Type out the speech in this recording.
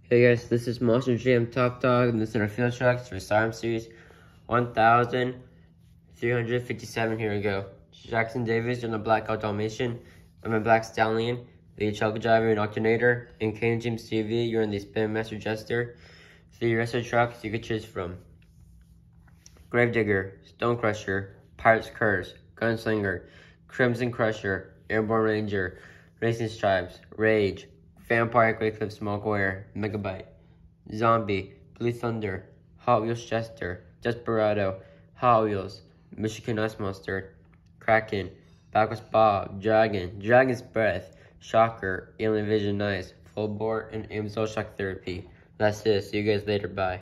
Hey guys, this is Monster Jam Top Dog, and this is our field trucks for Siren Series 1357. Here we go. Jackson Davis on the Blackout Dalmatian. I'm a Black Stallion, the Chuck Driver and Alternator. And Kane James TV, you're in the Spin Master Jester. 3 wrestler trucks you could choose from: Gravedigger, Stone Crusher, Pirate's Curse, Gunslinger, Crimson Crusher, Airborne Ranger, Racing Stripes, Rage, Vampire Great Clip Smokeware, Megabyte, Zombie, Blue Thunder, Hot Wheels Jester, Desperado, Hot Wheels, Michigan Ice Monster, Kraken, Bacchus Bob, Dragon, Dragon's Breath, Shocker, Alien Vision Nice, Full Bore, and Amazon Shock Therapy. That's it. See you guys later. Bye.